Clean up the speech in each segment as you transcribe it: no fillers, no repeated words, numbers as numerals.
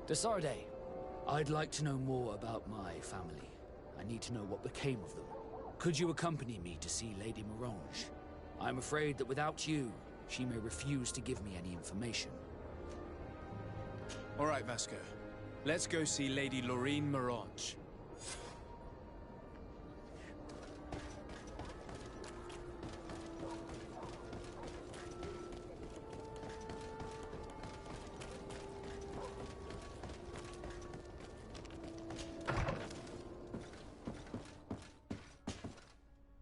Desarde, I'd like to know more about my family. I need to know what became of them. Could you accompany me to see Lady Morange? I'm afraid that without you, she may refuse to give me any information. All right, Vasco. Let's go see Lady Lorraine Morange.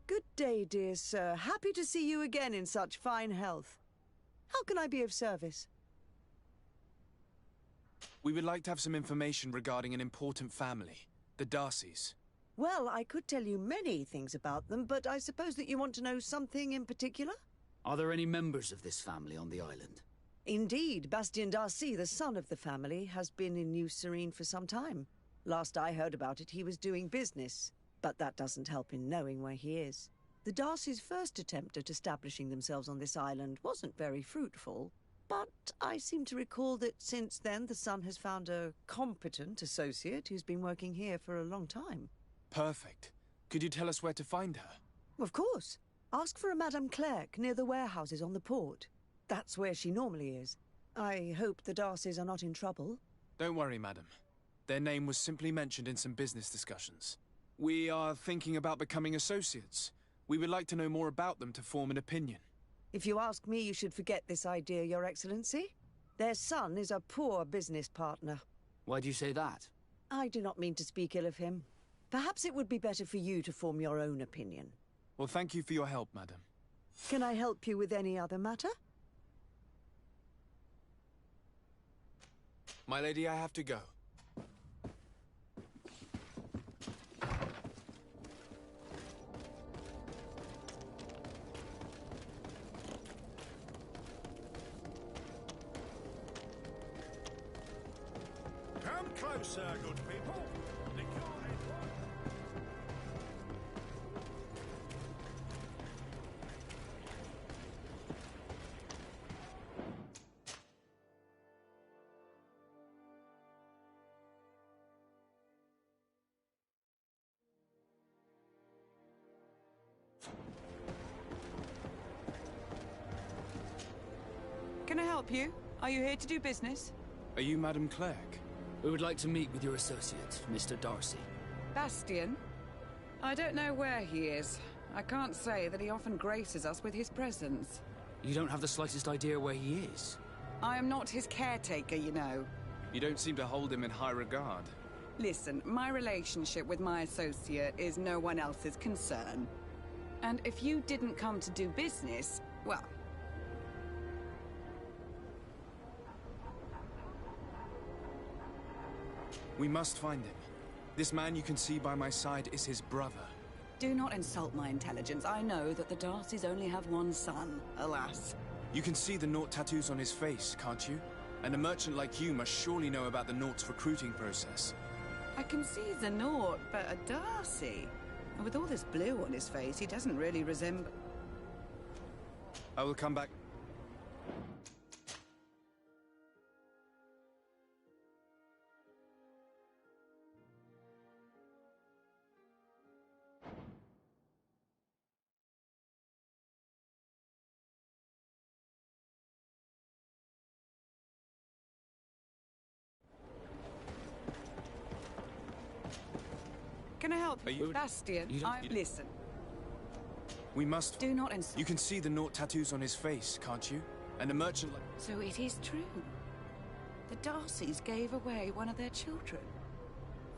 Good day, dear sir. Happy to see you again in such fine health. How can I be of service? We would like to have some information regarding an important family, the Darcys. Well, I could tell you many things about them, but I suppose that you want to know something in particular? Are there any members of this family on the island? Indeed, Bastien Darcy, the son of the family, has been in New Serene for some time. Last I heard about it, he was doing business. But that doesn't help in knowing where he is. The Darcys' first attempt at establishing themselves on this island wasn't very fruitful. But I seem to recall that since then the son has found a competent associate who's been working here for a long time. Perfect. Could you tell us where to find her? Of course. Ask for a Madame Clerc near the warehouses on the port. That's where she normally is. I hope the Darcys are not in trouble. Don't worry, madam. Their name was simply mentioned in some business discussions. We are thinking about becoming associates. We would like to know more about them to form an opinion. If you ask me, you should forget this idea, Your Excellency. Their son is a poor business partner. Why do you say that? I do not mean to speak ill of him. Perhaps it would be better for you to form your own opinion. Well, thank you for your help, madam. Can I help you with any other matter? My lady, I have to go. Come closer, good people. The car is Can I help you? Are you here to do business? Are you Madame Clerc? We would like to meet with your associate, Mr. Darcy. Bastien? I don't know where he is. I can't say that he often graces us with his presence. You don't have the slightest idea where he is? I am not his caretaker, you know. You don't seem to hold him in high regard. Listen, my relationship with my associate is no one else's concern. And if you didn't come to do business, well... We must find him. This man you can see by my side is his brother. Do not insult my intelligence. I know that the Darcys only have one son, alas. You can see the Naught tattoos on his face, can't you? And a merchant like you must surely know about the Naught's recruiting process. I can see the Naught, but a Darcy? And with all this blue on his face, he doesn't really resemble... I will come back. Can I help Are you- Bastien, listen. We must... Do not insult... You can see the Naught tattoos on his face, can't you? And a merchant like... So it is true. The Darcys gave away one of their children.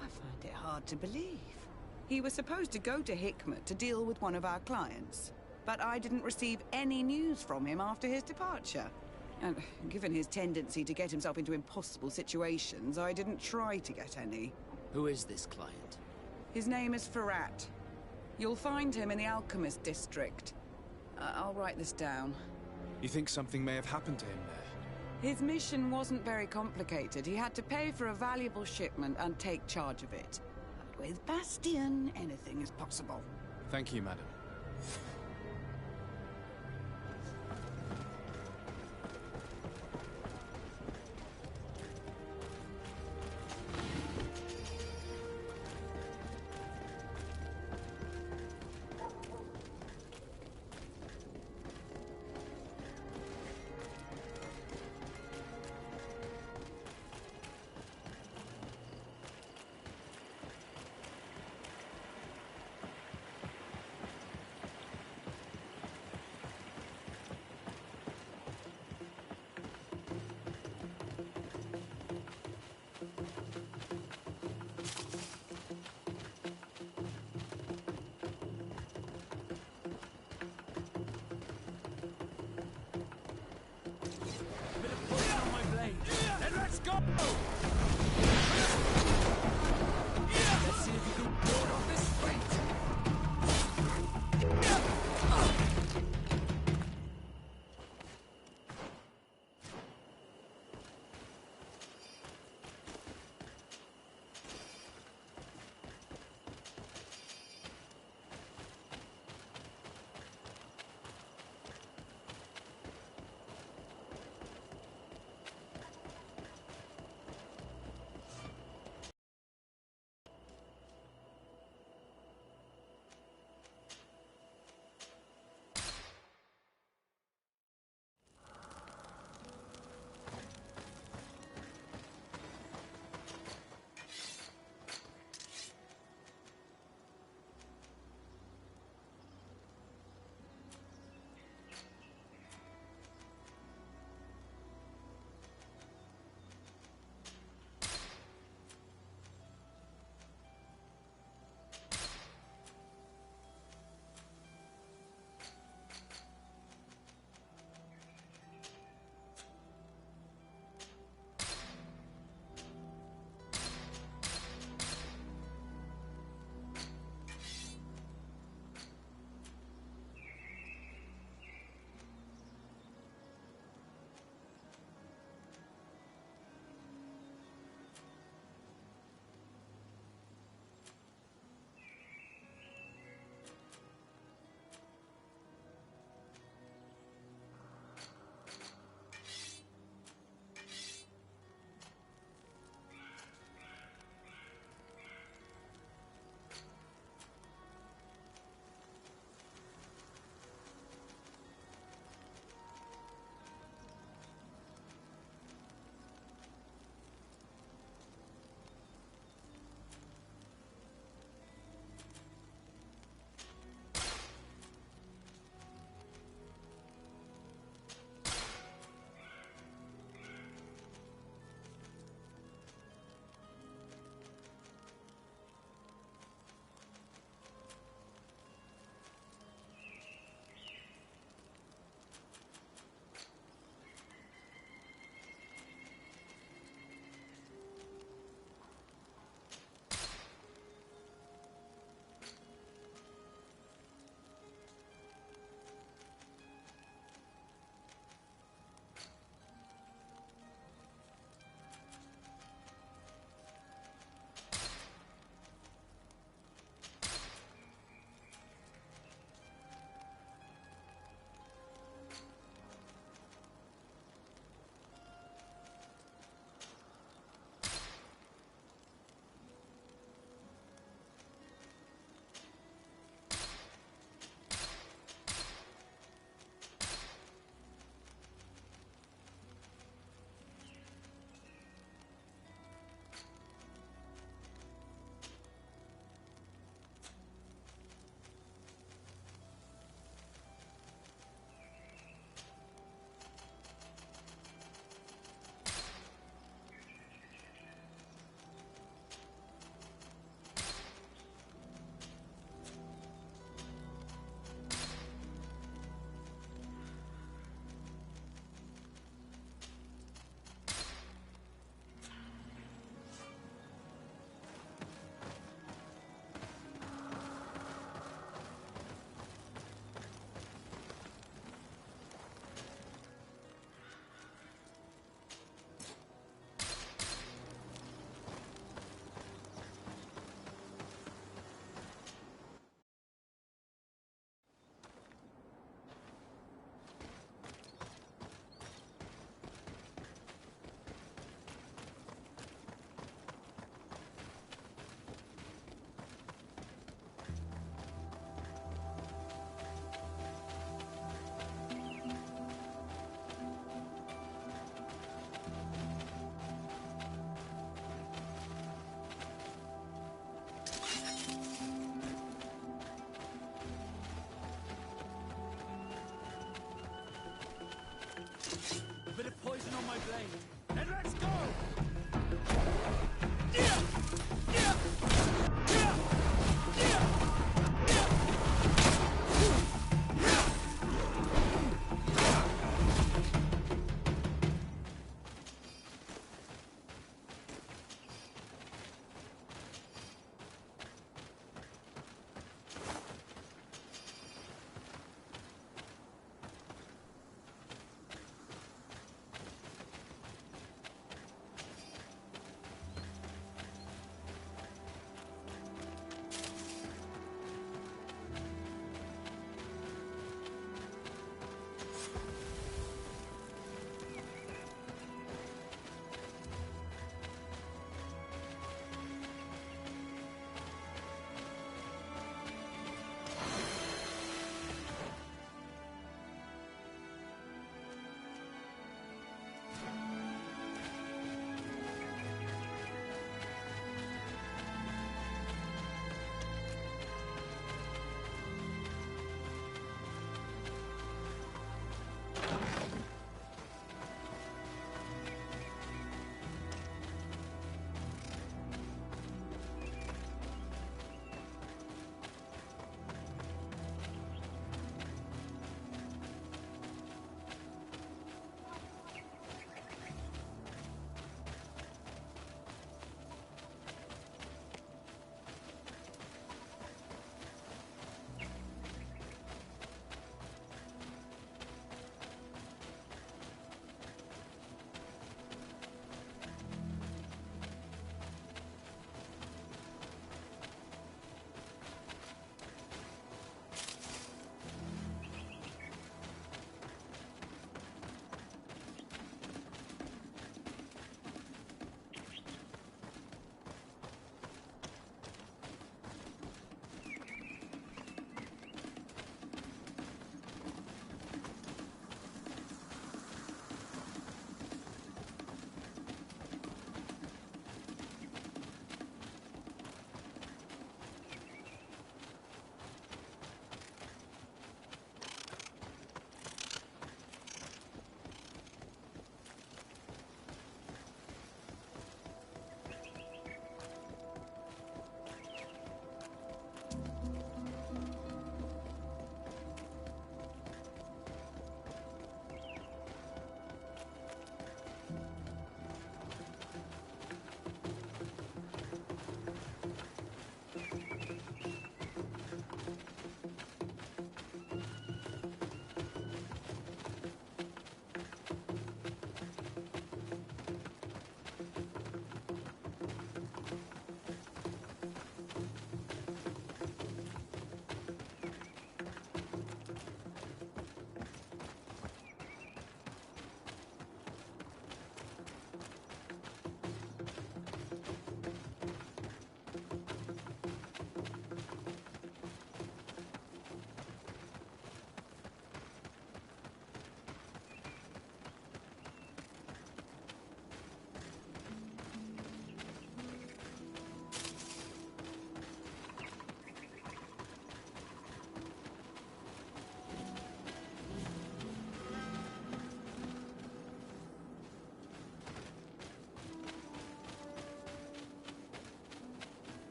I find it hard to believe. He was supposed to go to Hikmet to deal with one of our clients, but I didn't receive any news from him after his departure. And given his tendency to get himself into impossible situations, I didn't try to get any. Who is this client? His name is Ferrat. You'll find him in the Alchemist District. I'll write this down. You think something may have happened to him there? His mission wasn't very complicated. He had to pay for a valuable shipment and take charge of it. But with Bastien, anything is possible. Thank you, madam.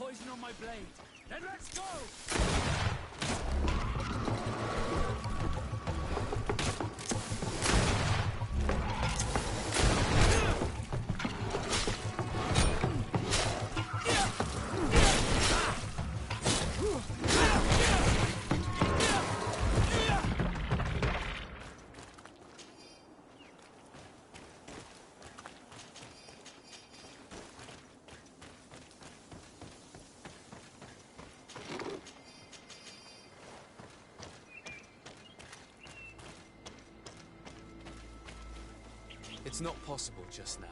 poison on my blade. Then let's go! It's not possible just now.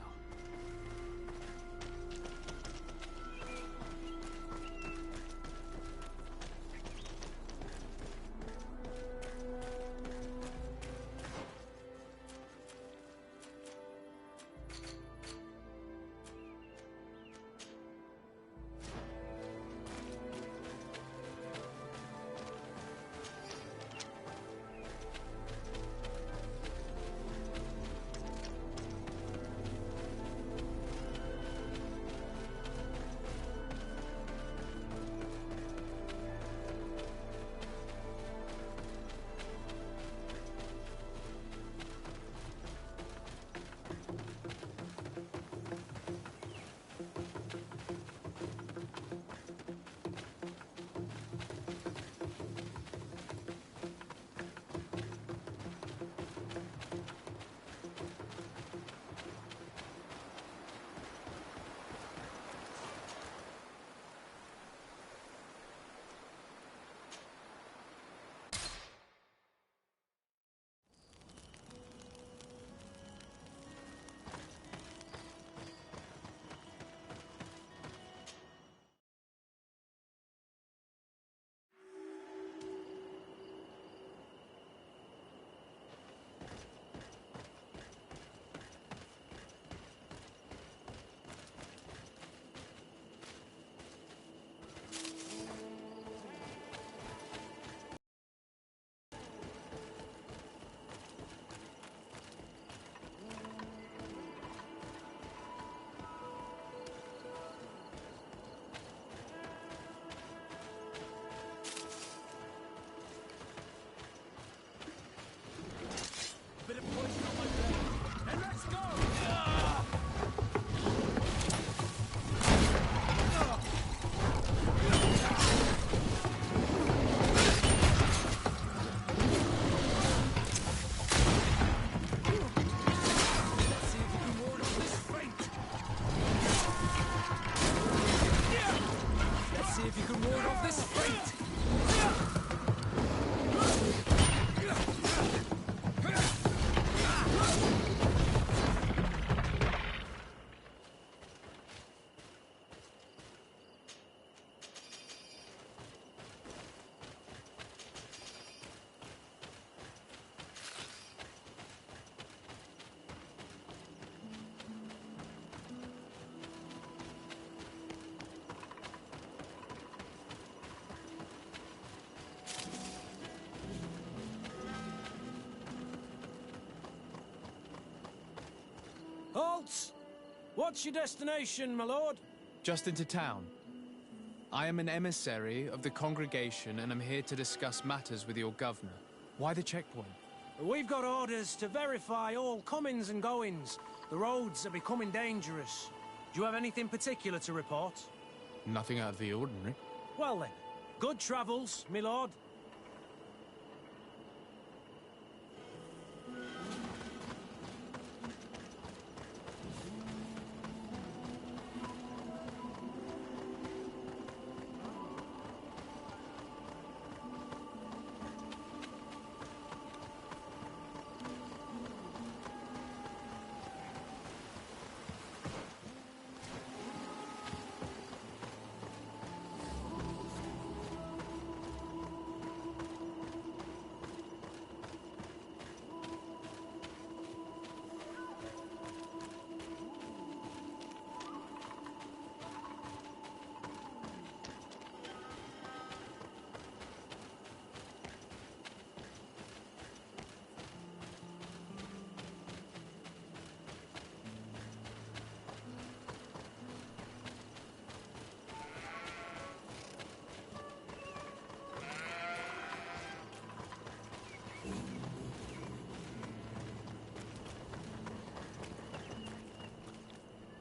Bit of poison on my blade. Then let's go! Let's see if you can ward off this fate! Halt! What's your destination, my lord? Just into town. I am an emissary of the congregation and am here to discuss matters with your governor. Why the checkpoint? We've got orders to verify all comings and goings. The roads are becoming dangerous. Do you have anything particular to report? Nothing out of the ordinary. Well then, good travels, my lord.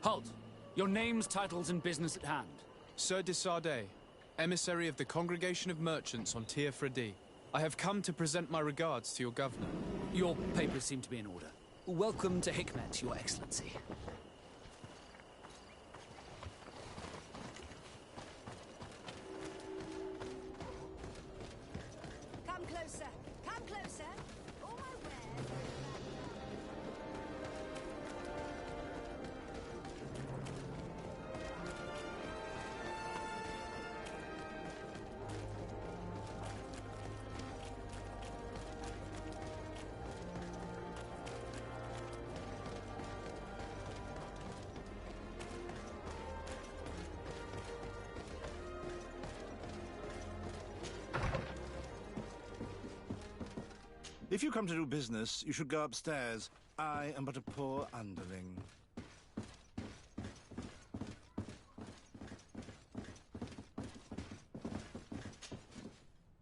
Halt! Your names, titles, and business at hand. Sir de Sardet, emissary of the Congregation of Merchants on Tier Fredi. I have come to present my regards to your governor. Your papers seem to be in order. Welcome to Hikmet, Your Excellency. Come closer. Come closer. All my wares. If you come to do business, you should go upstairs. I am but a poor underling.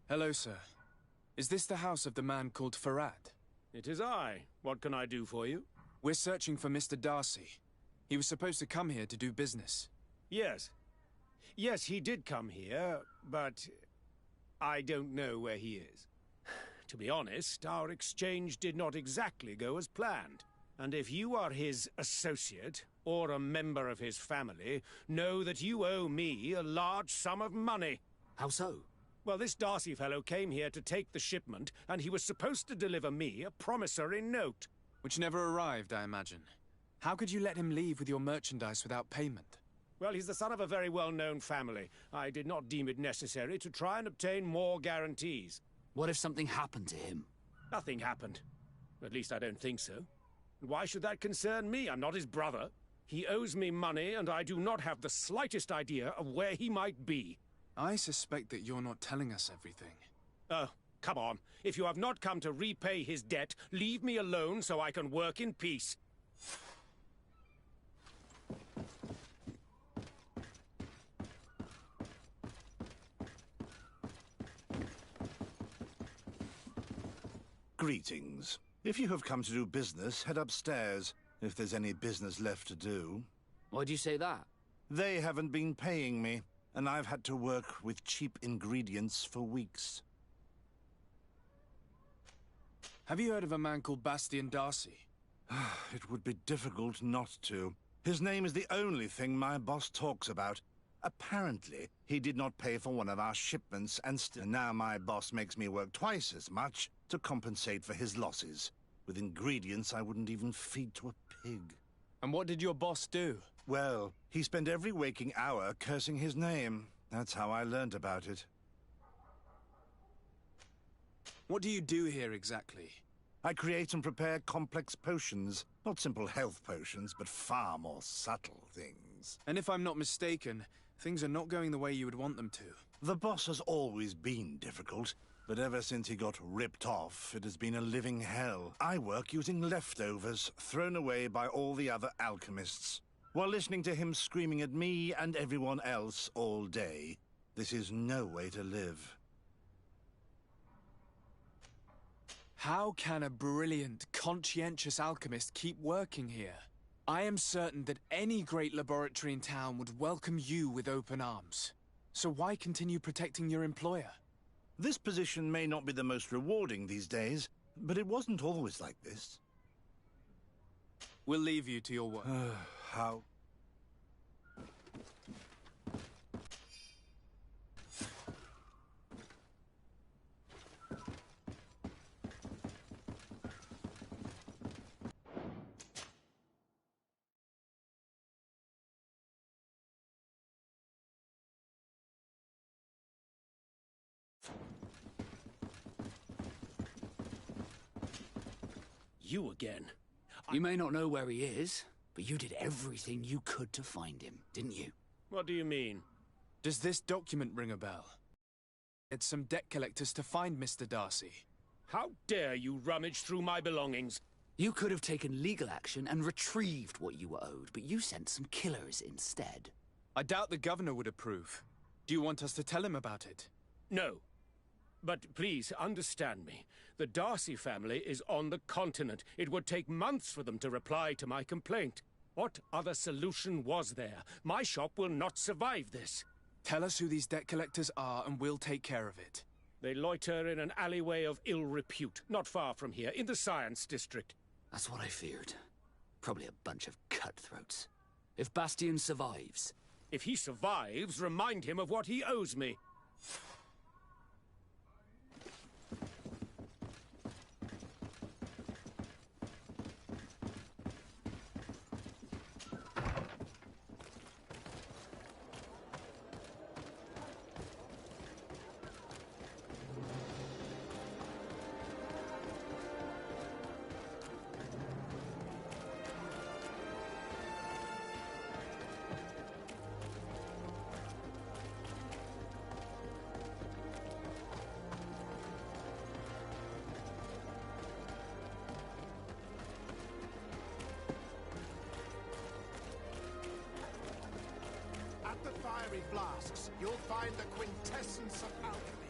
Hello, sir. Is this the house of the man called Farad? It is I. What can I do for you? We're searching for Mr. Darcy. He was supposed to come here to do business. Yes. Yes, he did come here, but I don't know where he is. To be honest, our exchange did not exactly go as planned. And if you are his associate, or a member of his family, know that you owe me a large sum of money. How so? Well, this Darcy fellow came here to take the shipment, and he was supposed to deliver me a promissory note. Which never arrived, I imagine. How could you let him leave with your merchandise without payment? Well, he's the son of a very well-known family. I did not deem it necessary to try and obtain more guarantees. What if something happened to him? Nothing happened. At least I don't think so. Why should that concern me? I'm not his brother. He owes me money, and I do not have the slightest idea of where he might be. I suspect that you're not telling us everything. Oh, come on. If you have not come to repay his debt, leave me alone so I can work in peace. Greetings. If you have come to do business, head upstairs, if there's any business left to do. Why do you say that? They haven't been paying me, and I've had to work with cheap ingredients for weeks. Have you heard of a man called Bastian Darcy? It would be difficult not to. His name is the only thing my boss talks about. Apparently, he did not pay for one of our shipments, and now my boss makes me work twice as much to compensate for his losses, with ingredients I wouldn't even feed to a pig. And what did your boss do? Well, he spent every waking hour cursing his name. That's how I learned about it. What do you do here exactly? I create and prepare complex potions. Not simple health potions, but far more subtle things. And if I'm not mistaken, things are not going the way you would want them to. The boss has always been difficult, but ever since he got ripped off, it has been a living hell. I work using leftovers, thrown away by all the other alchemists, while listening to him screaming at me and everyone else all day. This is no way to live. How can a brilliant, conscientious alchemist keep working here? I am certain that any great laboratory in town would welcome you with open arms. So why continue protecting your employer? This position may not be the most rewarding these days, but it wasn't always like this. We'll leave you to your work. How? You again. You may not know where he is, but you did everything you could to find him, didn't you? What do you mean? Does this document ring a bell? It's some debt collectors to find Mr. Darcy. How dare you rummage through my belongings? You could have taken legal action and retrieved what you were owed, but you sent some killers instead. I doubt the governor would approve. Do you want us to tell him about it? No. But please, understand me. The Darcy family is on the continent. It would take months for them to reply to my complaint. What other solution was there? My shop will not survive this. Tell us who these debt collectors are and we'll take care of it. They loiter in an alleyway of ill repute, not far from here, in the Science District. That's what I feared. Probably a bunch of cutthroats. If Bastion survives... If he survives, remind him of what he owes me. Flasks, you'll find the quintessence of alchemy.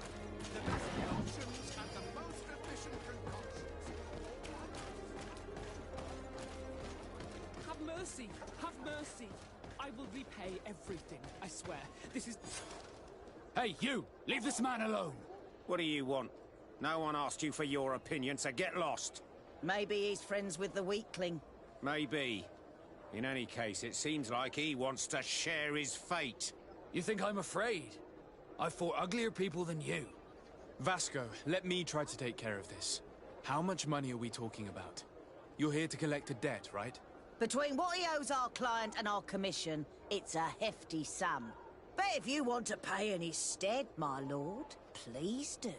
The best potions and the most efficient concoctions. Have mercy! Have mercy! I will repay everything, I swear. This is... Hey, you! Leave this man alone! What do you want? No one asked you for your opinion, so get lost. Maybe he's friends with the weakling. Maybe. In any case, it seems like he wants to share his fate. You think I'm afraid? I've fought uglier people than you. Vasco, let me try to take care of this. How much money are we talking about? You're here to collect a debt, right? Between what he owes our client and our commission, it's a hefty sum. But if you want to pay in his stead, my lord, please do.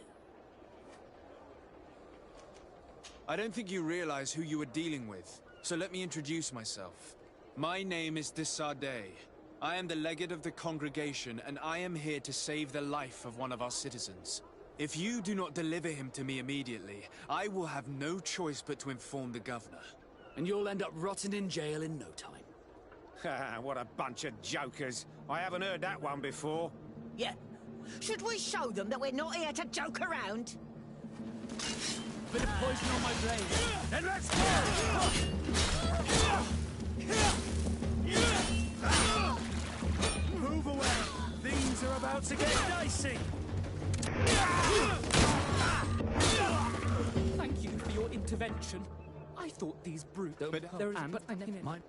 I don't think you realize who you are dealing with, so let me introduce myself. My name is de Sardet. I am the legate of the congregation, and I am here to save the life of one of our citizens. If you do not deliver him to me immediately, I will have no choice but to inform the governor. And you'll end up rotting in jail in no time. Ha! What a bunch of jokers. I haven't heard that one before. Yeah. Should we show them that we're not here to joke around? Bit of poison on my blade. Then let's go! Move away! Things are about to get dicey! Thank you for your intervention. I thought these brutes... But there is... but I never mind.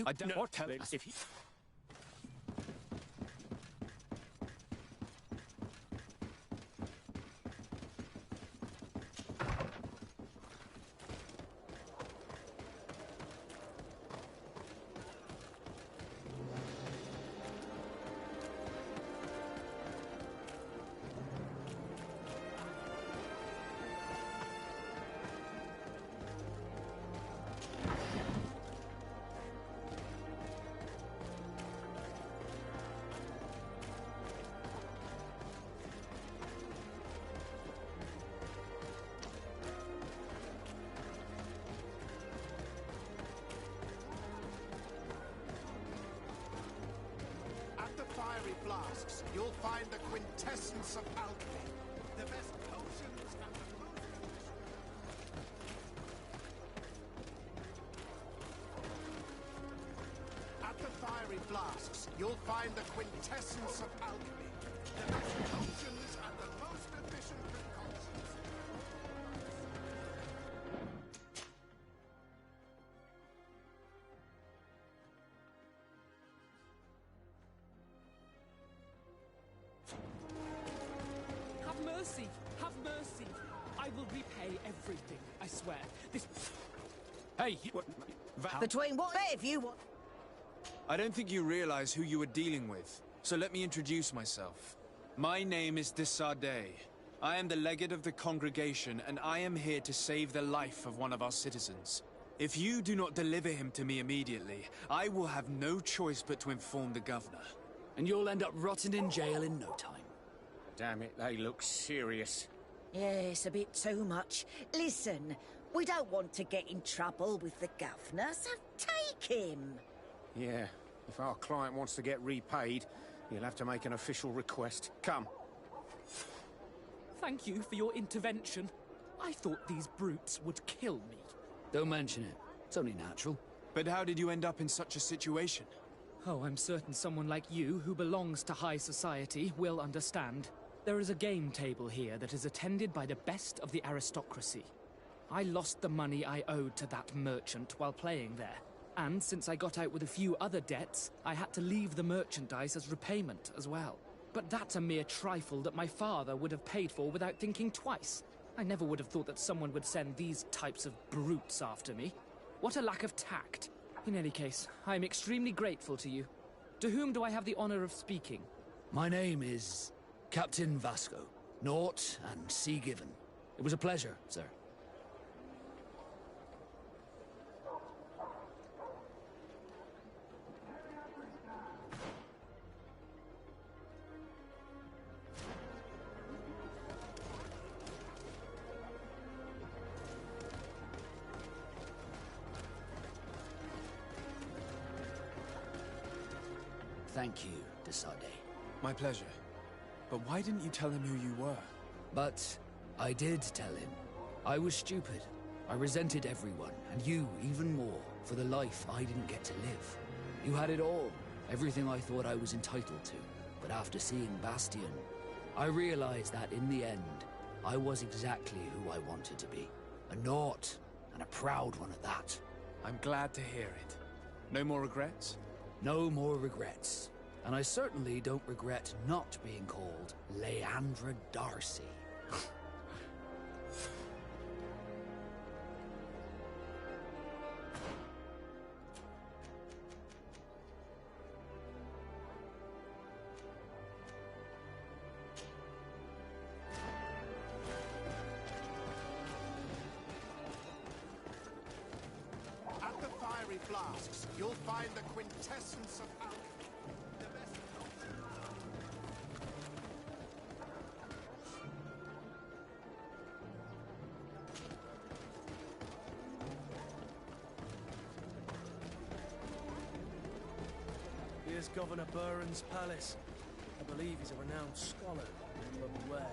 I don't No, tell if he... Flasks, you'll find the quintessence of alchemy. The best potions and the most... At the fiery flasks, you'll find the quintessence of alchemy. The best potions and the most efficient concoctions. Have mercy! I will repay everything, I swear. This... Hey, Between what... But if you want... I don't think you realize who you are dealing with, so let me introduce myself. My name is de Sardet. I am the legate of the congregation, and I am here to save the life of one of our citizens. If you do not deliver him to me immediately, I will have no choice but to inform the governor. and you'll end up rotting in jail in no time. Damn it, they look serious. Yes, a bit too much. Listen, we don't want to get in trouble with the governor, so take him. Yeah, if our client wants to get repaid, he'll have to make an official request. Come. Thank you for your intervention. I thought these brutes would kill me. Don't mention it. It's only natural. But how did you end up in such a situation? Oh, I'm certain someone like you, who belongs to high society, will understand. There is a game table here that is attended by the best of the aristocracy. I lost the money I owed to that merchant while playing there. And since I got out with a few other debts, I had to leave the merchandise as repayment as well. But that's a mere trifle that my father would have paid for without thinking twice. I never would have thought that someone would send these types of brutes after me. What a lack of tact. In any case, I am extremely grateful to you. To whom do I have the honor of speaking? My name is Captain Vasco. Naught and sea given. It was a pleasure, sir. Thank you, Desade. My pleasure. But why didn't you tell him who you were? But I did tell him. I was stupid. I resented everyone, and you even more, for the life I didn't get to live. You had it all, everything I thought I was entitled to. But after seeing Bastion, I realized that in the end, I was exactly who I wanted to be. A naught, and a proud one at that. I'm glad to hear it. No more regrets? No more regrets. And I certainly don't regret not being called Leandra Darcy. At the fiery flasks, you'll find the quintessence of alchemy. The best Here's Governor Buren's palace. I believe he's a renowned scholar, but beware,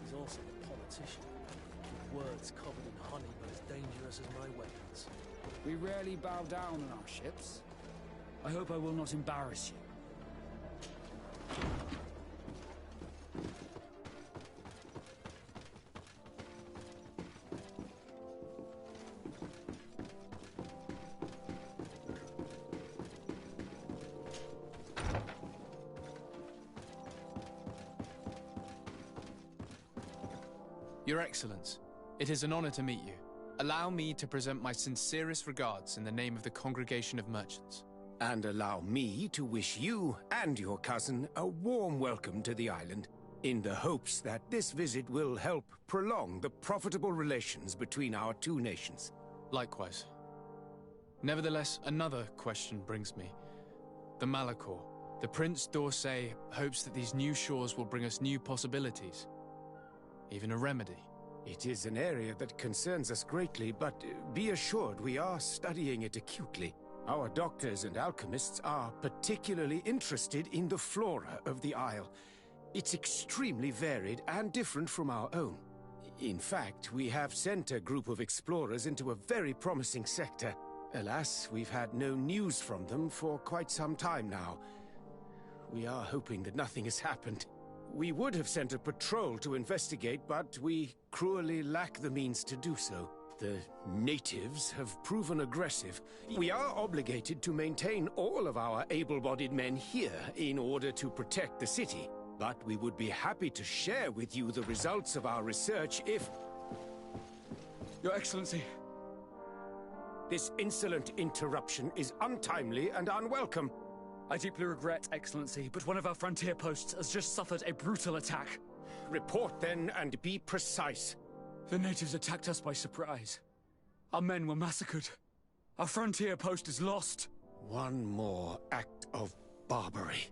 he's also a politician. With words covered in honey, but as dangerous as my weapons. We rarely bow down on our ships. I hope I will not embarrass you. Your Excellence, it is an honor to meet you. Allow me to present my sincerest regards in the name of the Congregation of Merchants. And allow me to wish you and your cousin a warm welcome to the island, in the hopes that this visit will help prolong the profitable relations between our two nations. Likewise. Nevertheless, another question brings me. The Malachor. The Prince d'Orsay hopes that these new shores will bring us new possibilities. Even a remedy. It is an area that concerns us greatly, but be assured we are studying it acutely. Our doctors and alchemists are particularly interested in the flora of the Isle. It's extremely varied and different from our own. In fact, we have sent a group of explorers into a very promising sector. Alas, we've had no news from them for quite some time now. We are hoping that nothing has happened. We would have sent a patrol to investigate, but we cruelly lack the means to do so. The natives have proven aggressive. We are obligated to maintain all of our able-bodied men here in order to protect the city. But we would be happy to share with you the results of our research if... Your Excellency. This insolent interruption is untimely and unwelcome. I deeply regret, Excellency, but one of our frontier posts has just suffered a brutal attack. Report then, and be precise. The natives attacked us by surprise. Our men were massacred. Our frontier post is lost. One more act of barbarity.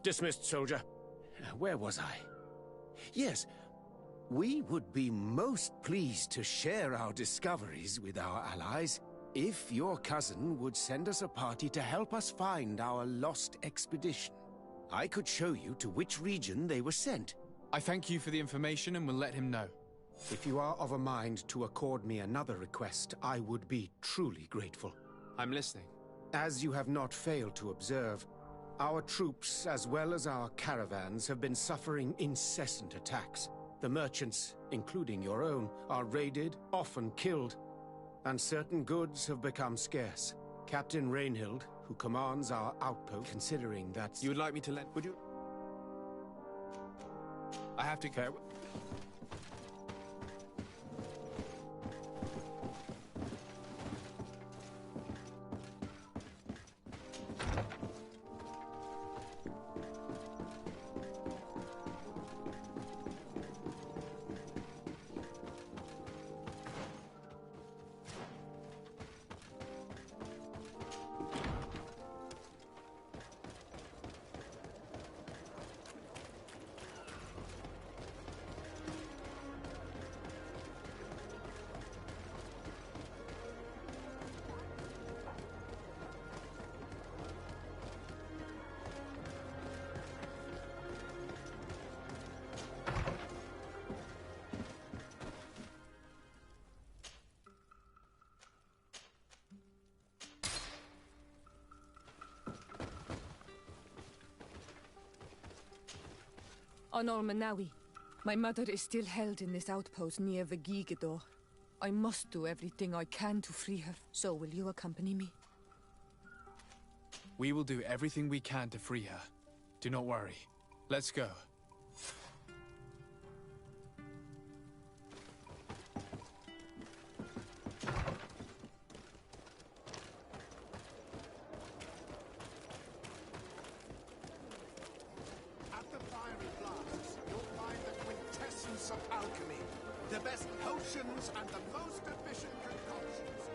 Dismissed, soldier. Where was I? Yes, we would be most pleased to share our discoveries with our allies if your cousin would send us a party to help us find our lost expedition. I could show you to which region they were sent. I thank you for the information and will let him know. If you are of a mind to accord me another request, I would be truly grateful. I'm listening. As you have not failed to observe, our troops, as well as our caravans, have been suffering incessant attacks. The merchants, including your own, are raided, often killed, and certain goods have become scarce. Captain Rainhild, who commands our outpost, considering that... You would like me to let... Would you... I have to go... Honor Manawi, my mother is still held in this outpost near Vegigador. I must do everything I can to free her, so will you accompany me? We will do everything we can to free her. Do not worry. Let's go. At the fiery blasts, you'll find the quintessence of alchemy. The best potions and the most efficient concoctions.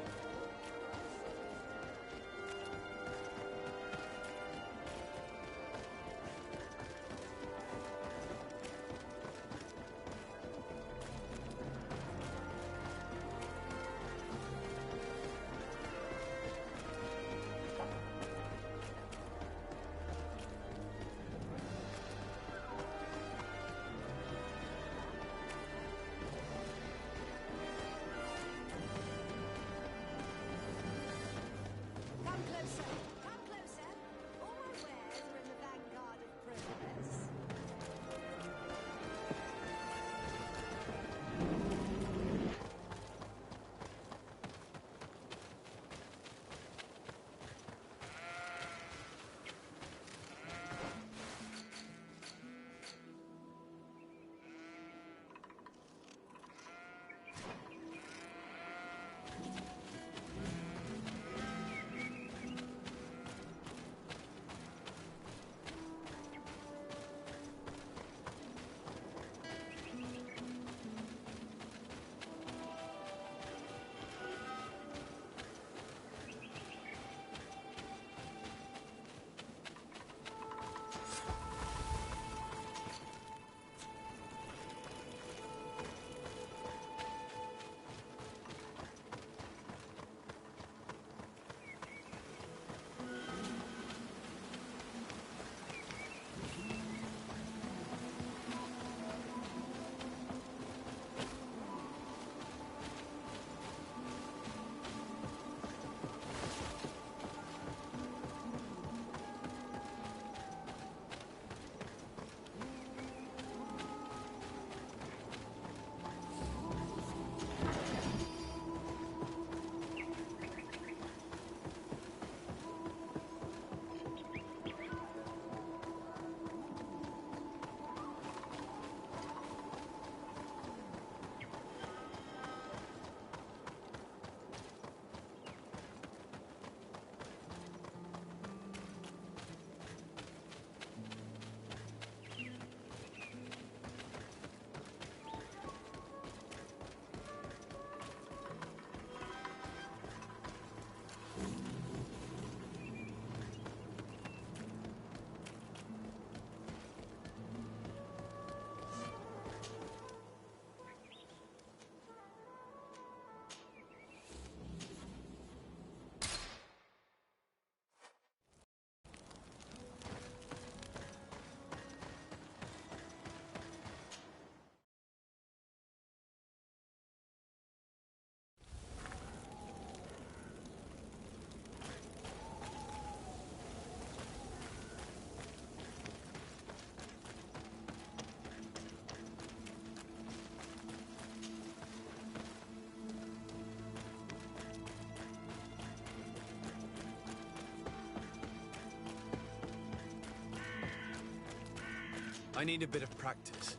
I need a bit of practice.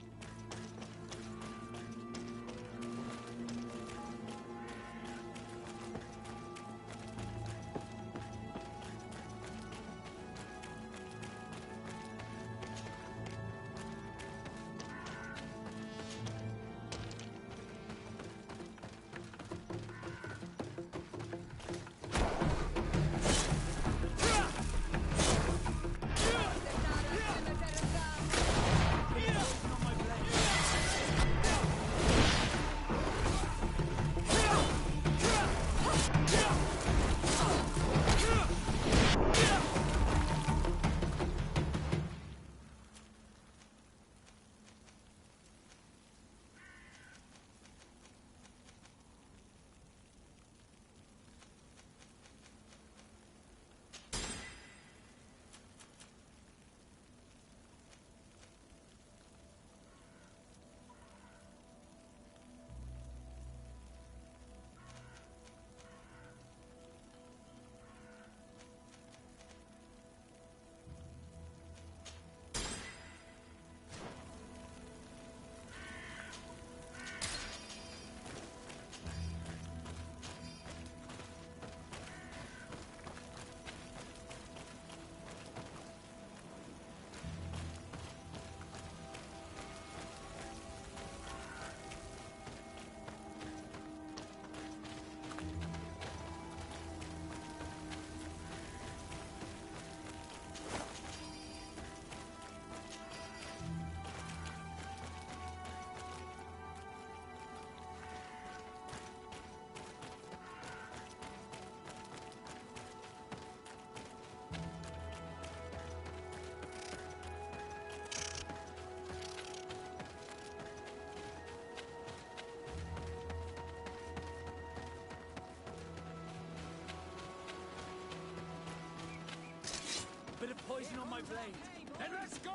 Bit of poison on my blade. And let's go!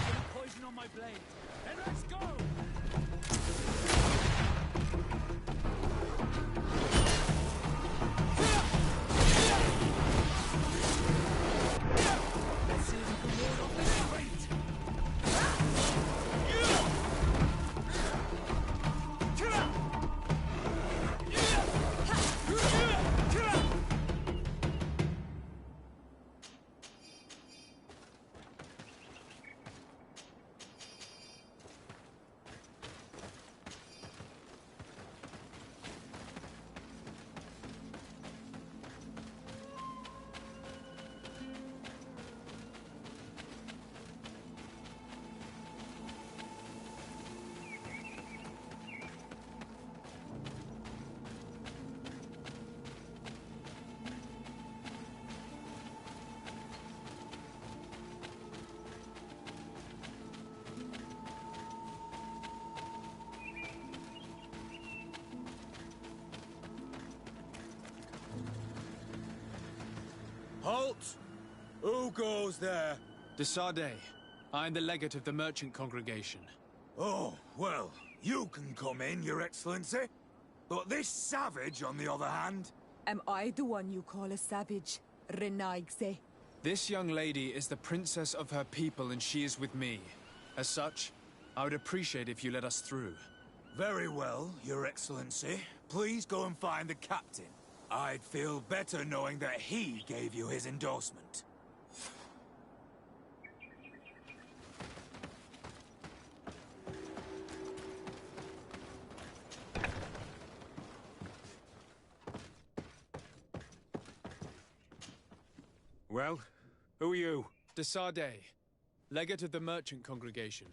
Bit of poison on my blade. And let's go! Let's see if we can ward off this fate! Halt! Who goes there? De Sardet. I am the legate of the merchant congregation. Oh, well, you can come in, Your Excellency. But this savage, on the other hand... Am I the one you call a savage, Renaigse? This young lady is the princess of her people and she is with me. As such, I would appreciate if you let us through. Very well, Your Excellency. Please go and find the captain. I'd feel better knowing that he gave you his endorsement. Well, who are you? De Sardet, legate of the merchant congregation.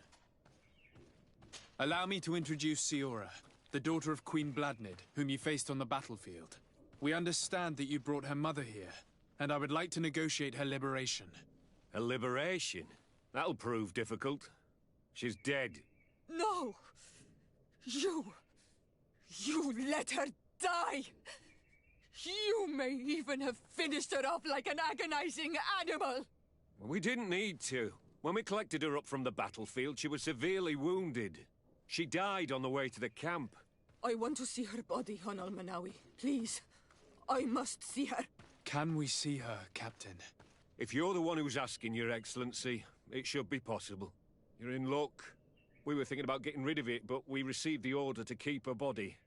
Allow me to introduce Siora, the daughter of Queen Bladnid, whom you faced on the battlefield. We understand that you brought her mother here, and I would like to negotiate her liberation. A liberation? That'll prove difficult. She's dead. No! You let her die! You may even have finished her off like an agonizing animal! We didn't need to. When we collected her up from the battlefield, she was severely wounded. She died on the way to the camp. I want to see her body, Hon Almanawi. Please. I must see her. Can we see her, Captain? If you're the one who's asking, Your Excellency, it should be possible. You're in luck. We were thinking about getting rid of it, but we received the order to keep her body.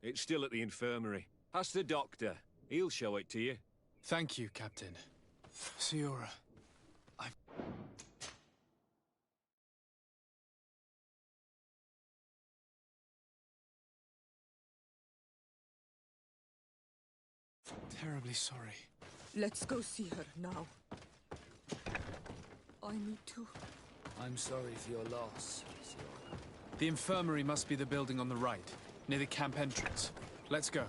It's still at the infirmary. Ask the doctor. He'll show it to you. Thank you, Captain. Siora, terribly sorry. Let's go see her now. I need to. I'm sorry for your loss, Siora. The infirmary must be the building on the right, near the camp entrance. Let's go.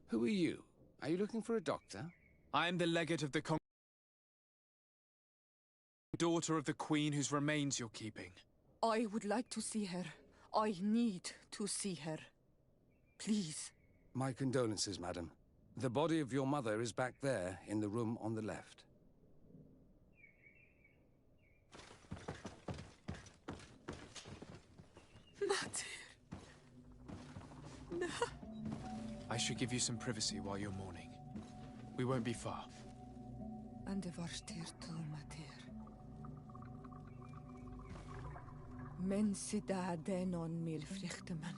Who are you? Are you looking for a doctor? I am the legate of the daughter of the Queen whose remains you're keeping. I would like to see her. I need to see her. Please. My condolences, madam. The body of your mother is back there, in the room on the left. Mater. No. I should give you some privacy while you're mourning. We won't be far. And de varsteer tu, Mater. Men sida denon mil frichtemen.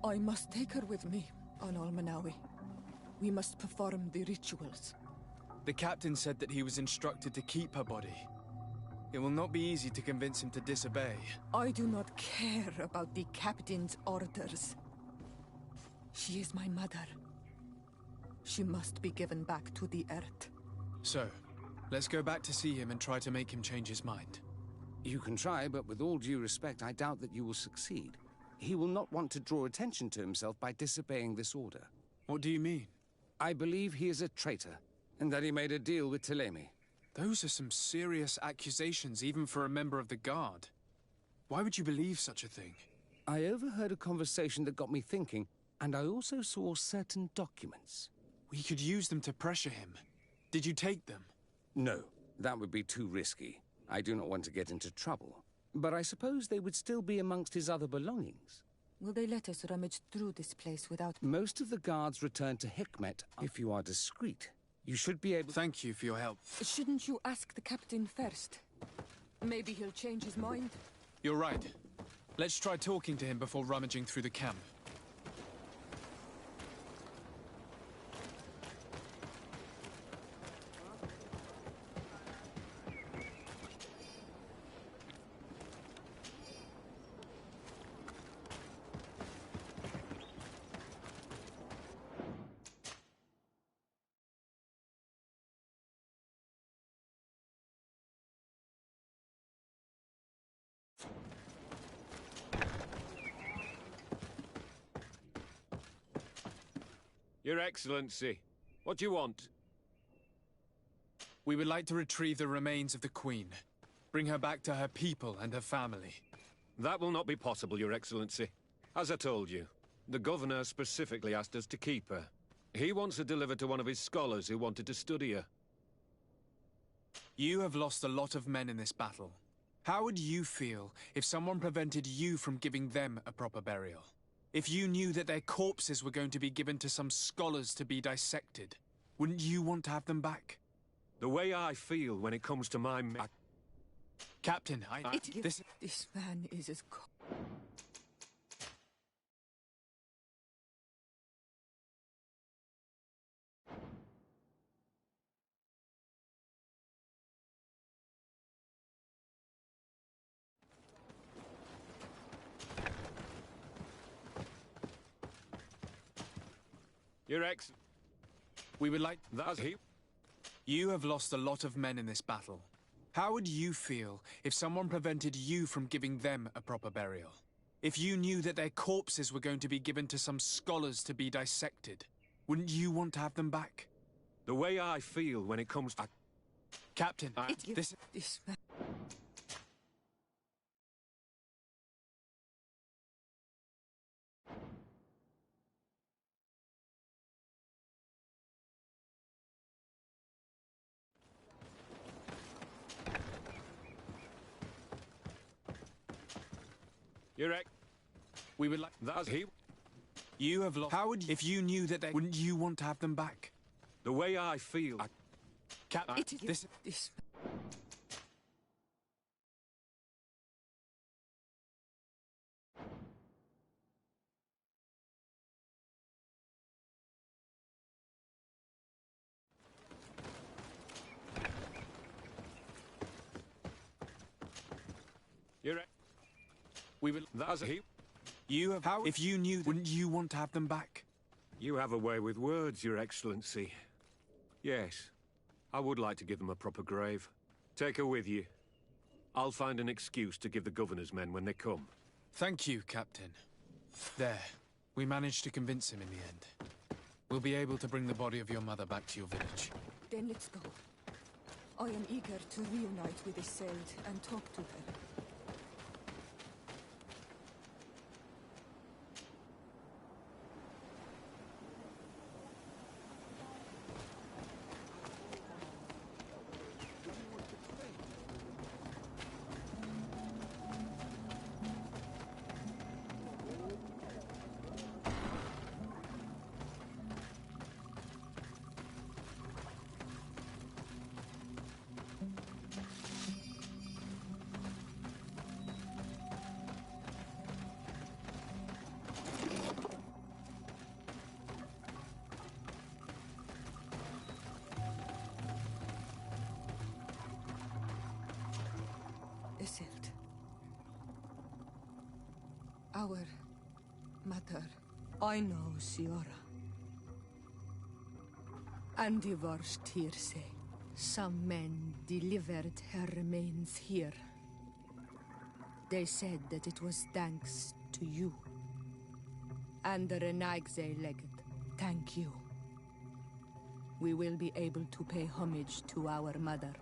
I must take her with me on Almanawi. We must perform the rituals. The captain said that he was instructed to keep her body. It will not be easy to convince him to disobey. I do not care about the captain's orders. She is my mother. She must be given back to the earth. So, let's go back to see him and try to make him change his mind. You can try, but with all due respect, I doubt that you will succeed. He will not want to draw attention to himself by disobeying this order. What do you mean? I believe he is a traitor, and that he made a deal with Telemi. Those are some serious accusations, even for a member of the Guard. Why would you believe such a thing? I overheard a conversation that got me thinking, and I also saw certain documents. We could use them to pressure him. Did you take them? No, that would be too risky. I do not want to get into trouble. But I suppose they would still be amongst his other belongings. Will they let us rummage through this place without... Most of the guards return to Hikmet. If you are discreet, you should be able... Thank you for your help. Shouldn't you ask the captain first? Maybe he'll change his mind. You're right. Let's try talking to him before rummaging through the camp. Your Excellency, what do you want? We would like to retrieve the remains of the Queen. Bring her back to her people and her family. That will not be possible, Your Excellency. As I told you, the Governor specifically asked us to keep her. He wants her delivered to one of his scholars who wanted to study her. You have lost a lot of men in this battle. How would you feel if someone prevented you from giving them a proper burial? If you knew that their corpses were going to be given to some scholars to be dissected, wouldn't you want to have them back? The way I feel when it comes to my men... Captain, This man is as... Your Ex... We would like... That's he... You have lost a lot of men in this battle. How would you feel if someone prevented you from giving them a proper burial? If you knew that their corpses were going to be given to some scholars to be dissected, wouldn't you want to have them back? The way I feel when it comes to... Captain, This man... Your Ex... We would like... That's he... You have lost... How would you... If you knew that they... Wouldn't you want to have them back? The way I feel... This... You're... We will... That's he... You have... How... If you knew... Wouldn't you want to have them back? You have a way with words, Your Excellency. Yes, I would like to give them a proper grave. Take her with you. I'll find an excuse to give the Governor's men when they come. Thank you, Captain. There. We managed to convince him in the end. We'll be able to bring the body of your mother back to your village. Then let's go. I am eager to reunite with Iseult and talk to her. Iseult. Our mother. I know, Siora. And the worst here say, some men delivered her remains here. They said that it was thanks to you. And the Renagze legate, thank you. We will be able to pay homage to our mother.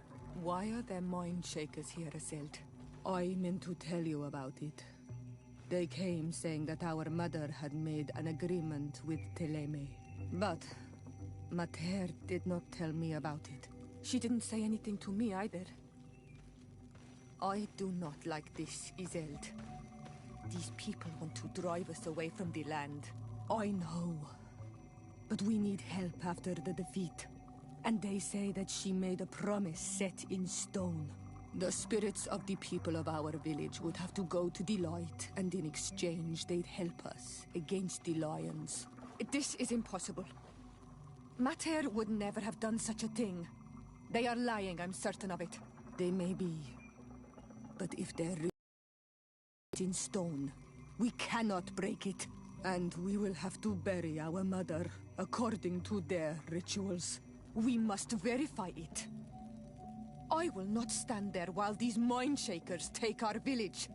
Why are there mind shakers here, Iseult? I meant to tell you about it. They came saying that our mother had made an agreement with Teleme. But Mater did not tell me about it. She didn't say anything to me either. I do not like this, Iseult. These people want to drive us away from the land. I know. But we need help after the defeat. And they say that she made a promise set in stone. The spirits of the people of our village would have to go to the light, and in exchange they'd help us against the lions. This is impossible. Mater would never have done such a thing. They are lying, I'm certain of it. They may be. But if they're in stone, we cannot break it. And we will have to bury our mother according to their rituals. We must verify it. I will not stand there while these mind shakers take our village.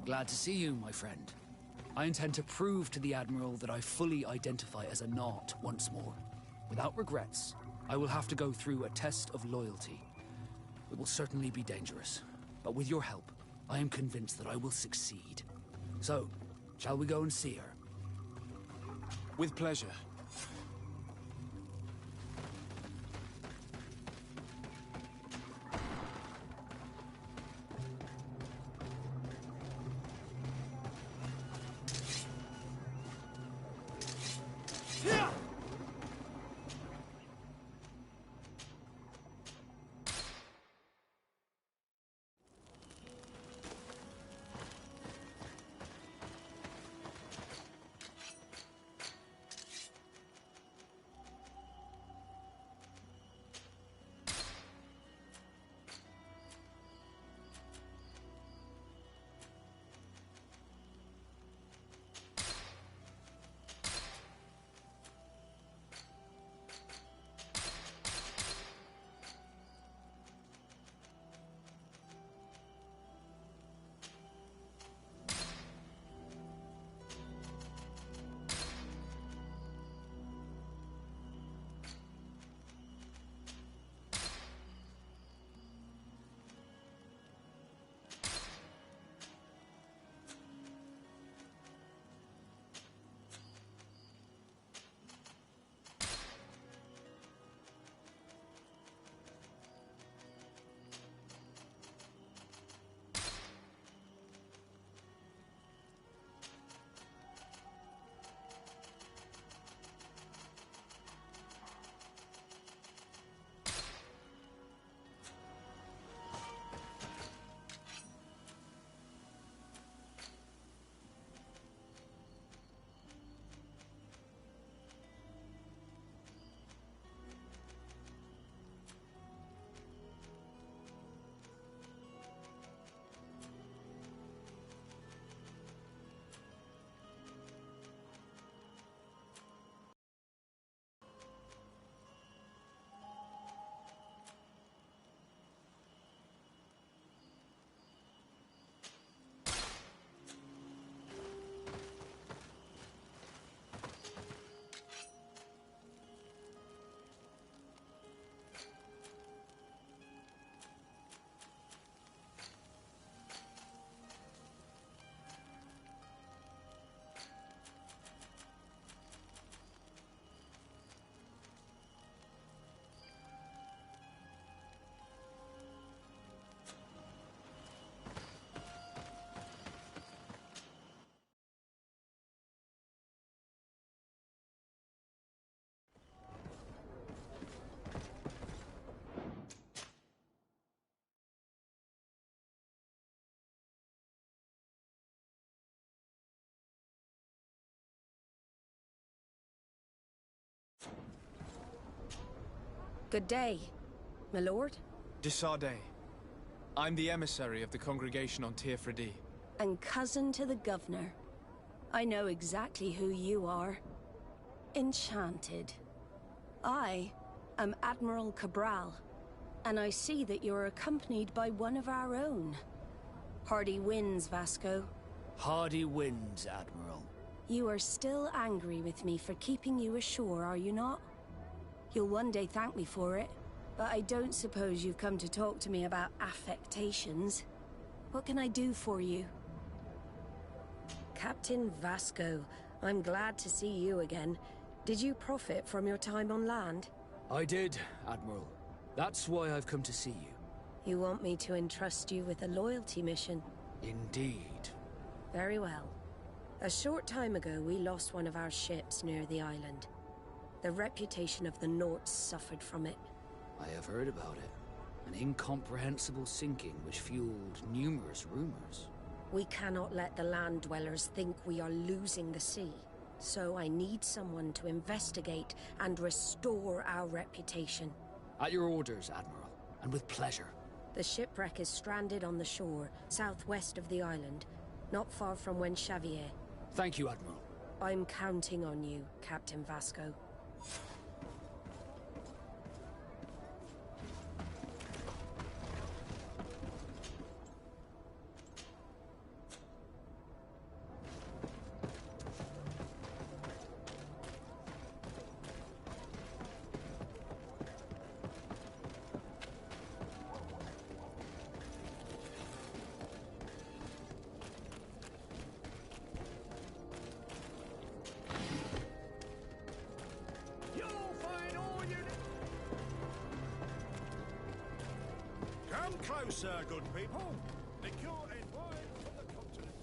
Glad to see you, my friend. I intend to prove to the Admiral that I fully identify as a Knot once more. Without regrets, I will have to go through a test of loyalty. It will certainly be dangerous, but with your help, I am convinced that I will succeed. So, shall we go and see her? With pleasure. Good day, my lord. Desardet. I'm the emissary of the congregation on Tirfredi. And cousin to the governor. I know exactly who you are. Enchanted. I am Admiral Cabral, and I see that you're accompanied by one of our own. Hardy winds, Vasco. Hardy winds, Admiral. You are still angry with me for keeping you ashore, are you not? You'll one day thank me for it, but I don't suppose you've come to talk to me about affectations. What can I do for you? Captain Vasco, I'm glad to see you again. Did you profit from your time on land? I did, Admiral. That's why I've come to see you. You want me to entrust you with a loyalty mission? Indeed. Very well. A short time ago, we lost one of our ships near the island. The reputation of the Norts suffered from it. I have heard about it. An incomprehensible sinking which fueled numerous rumors. We cannot let the land dwellers think we are losing the sea. So I need someone to investigate and restore our reputation. At your orders, Admiral, and with pleasure. The shipwreck is stranded on the shore, southwest of the island, not far from Xavier. Thank you, Admiral. I'm counting on you, Captain Vasco. Come closer, good people. Liqueur and wine from the continent.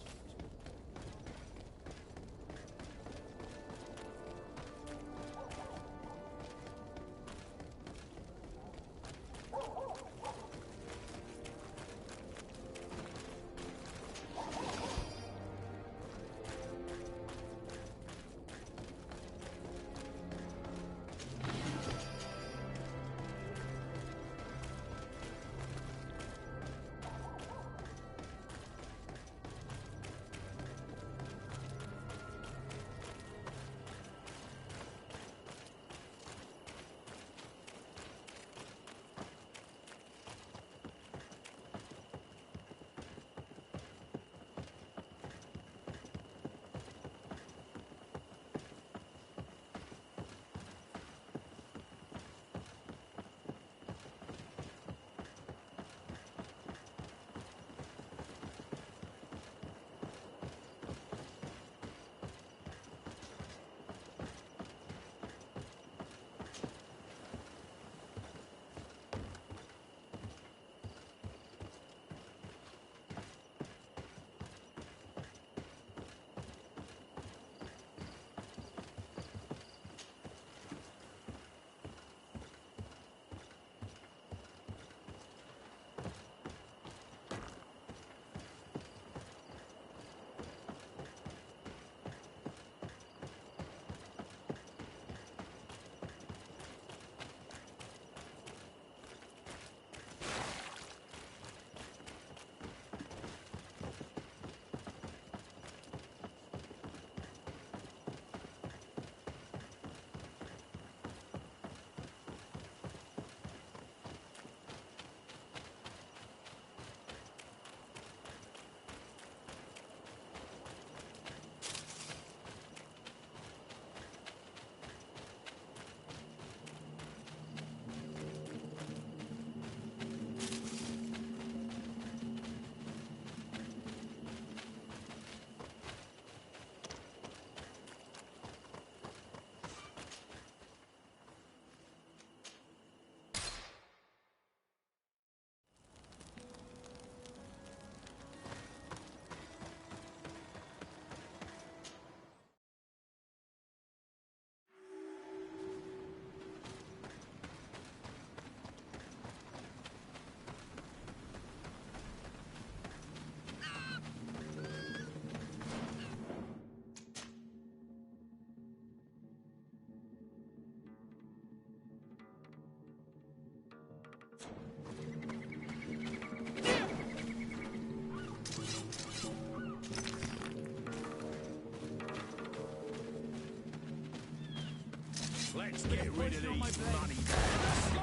Let's get rid of these money. Let's go!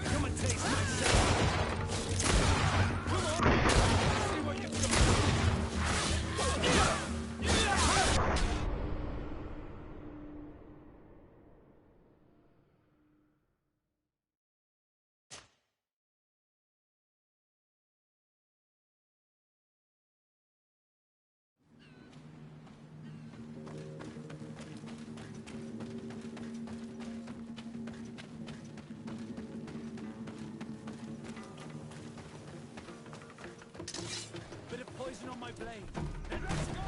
Come and taste my salad. Come on. See what you've got. Bit of poison on my blade. Then let's go!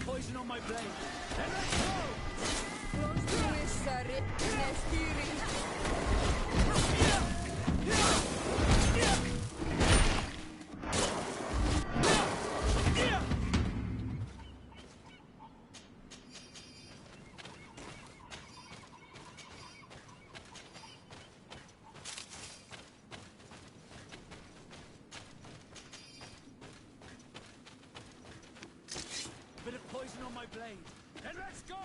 Poison on my blade. Then let's go! Bit of poison on my blade. Then let's go!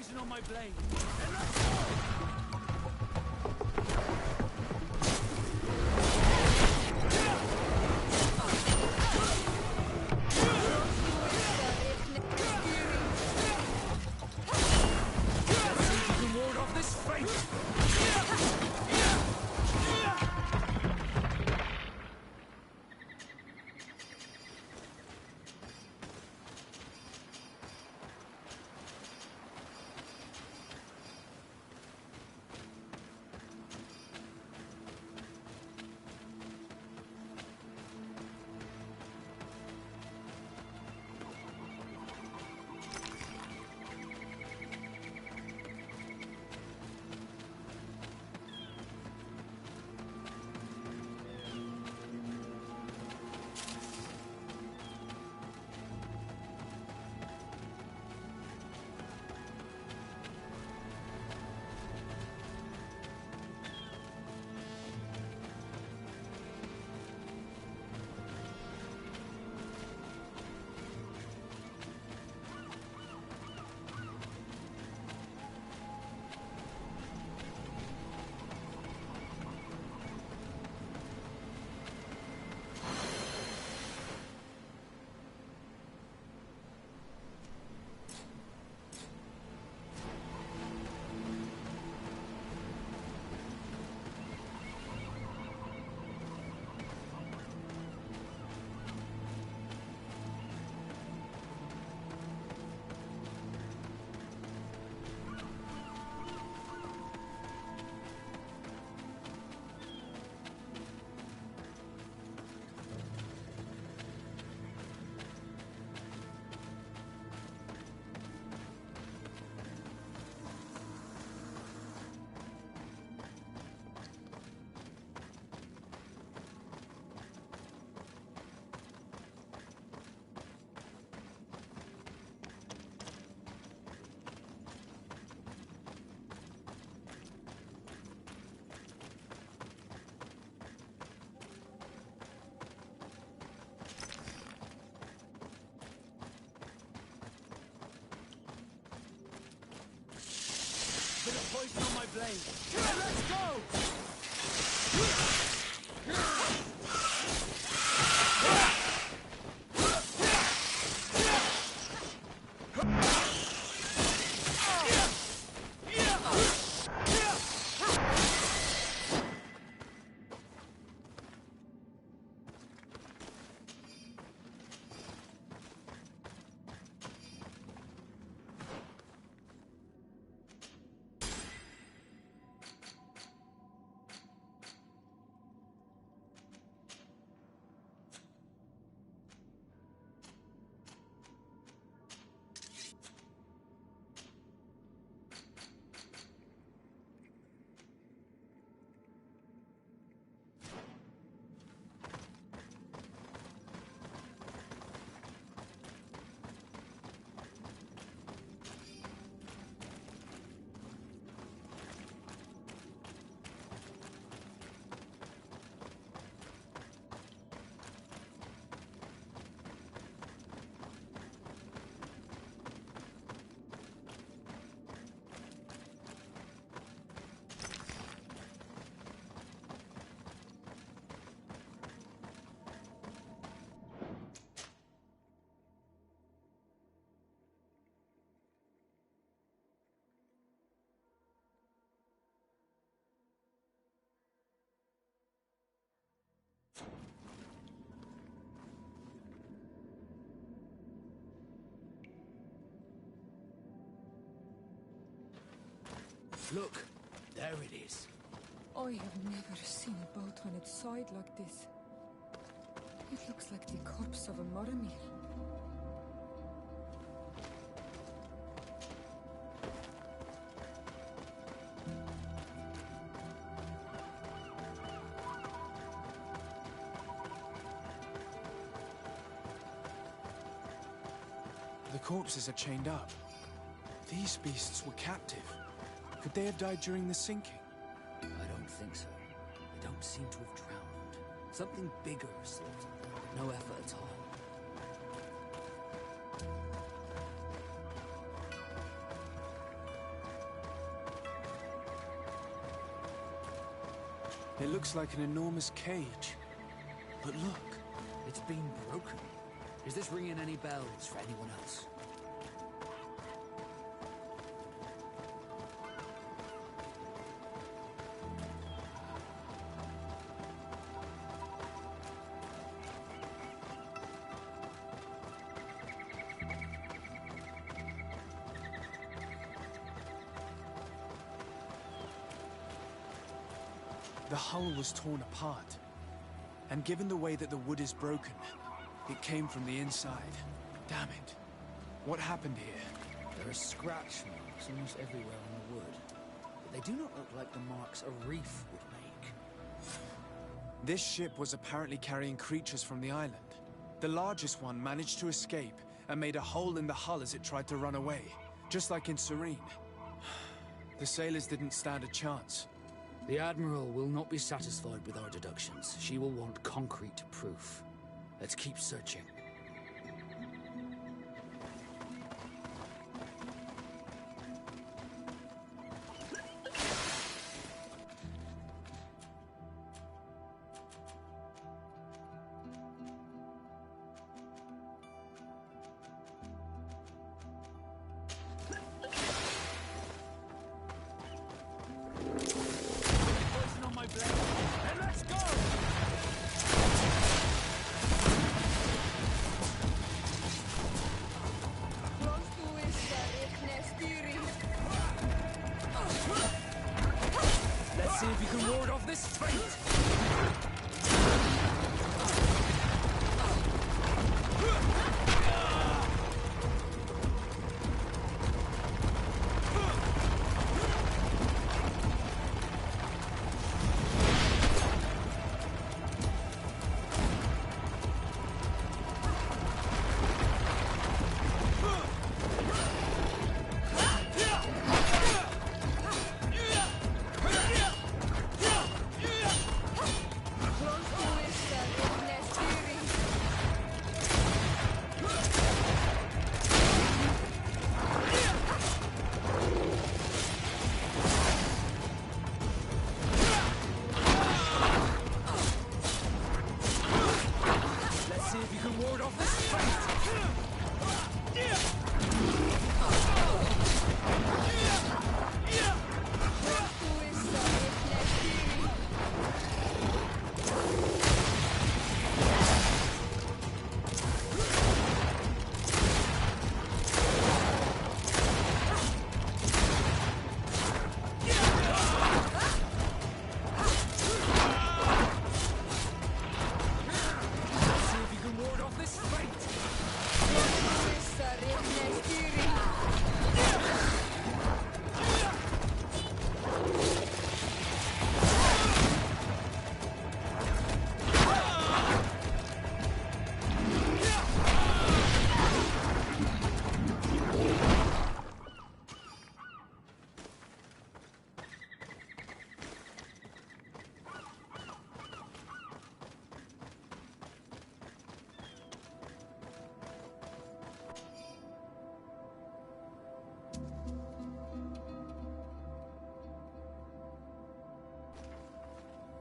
poison on my blade. Ward off this fate! Bit of poison on my blade. Let's go! Look, there it is. I have never seen a boat on its side like this. It looks like the corpse of a Moromir. The corpses are chained up. These beasts were captive. Could they have died during the sinking? I don't think so. They don't seem to have drowned. Something bigger slaughtered them. No effort at all. It looks like an enormous cage. But look. It's been broken. Is this ringing any bells for anyone else? The hull was torn apart. And given the way that the wood is broken, it came from the inside. Damn it. What happened here? There are scratch marks almost everywhere on the wood. But they do not look like the marks a reef would make. This ship was apparently carrying creatures from the island. The largest one managed to escape and made a hole in the hull as it tried to run away, just like in Serene. The sailors didn't stand a chance. The Admiral will not be satisfied with our deductions. She will want concrete proof. Let's keep searching. See if you can ward off this fate!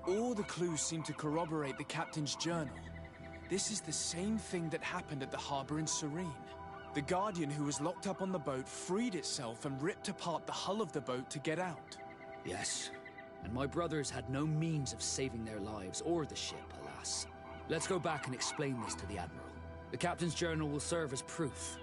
All the clues seem to corroborate the captain's journal. This is the same thing that happened at the harbor in Serene. The Guardian who was locked up on the boat freed itself and ripped apart the hull of the boat to get out. Yes, and my brothers had no means of saving their lives or the ship, alas. Let's go back and explain this to the Admiral. The captain's journal will serve as proof.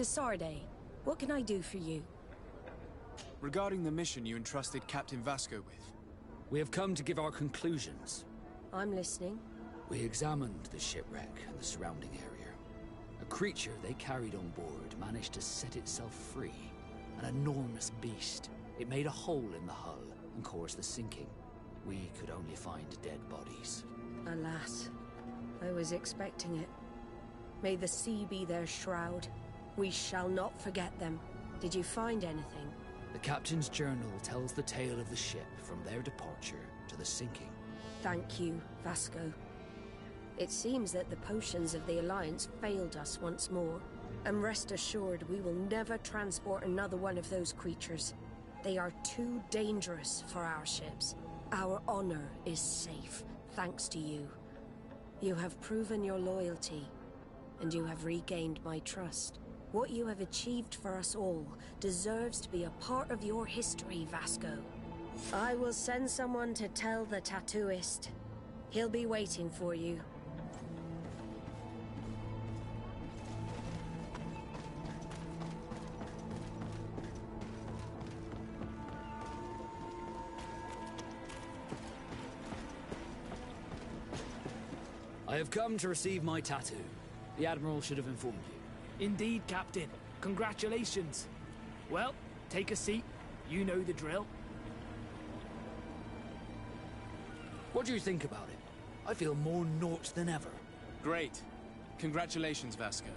De Sarde, what can I do for you? Regarding the mission you entrusted Captain Vasco with. We have come to give our conclusions. I'm listening. We examined the shipwreck and the surrounding area. A creature they carried on board managed to set itself free. An enormous beast. It made a hole in the hull and caused the sinking. We could only find dead bodies. Alas, I was expecting it. May the sea be their shroud. We shall not forget them. Did you find anything? The captain's journal tells the tale of the ship from their departure to the sinking. Thank you, Vasco. It seems that the potions of the Alliance failed us once more. And rest assured, we will never transport another one of those creatures. They are too dangerous for our ships. Our honor is safe, thanks to you. You have proven your loyalty, and you have regained my trust. What you have achieved for us all deserves to be a part of your history, Vasco. I will send someone to tell the tattooist. He'll be waiting for you. I have come to receive my tattoo. The Admiral should have informed you. Indeed, Captain. Congratulations. Well, take a seat. You know the drill. What do you think about it? I feel more Nort than ever. Great. Congratulations, Vasco.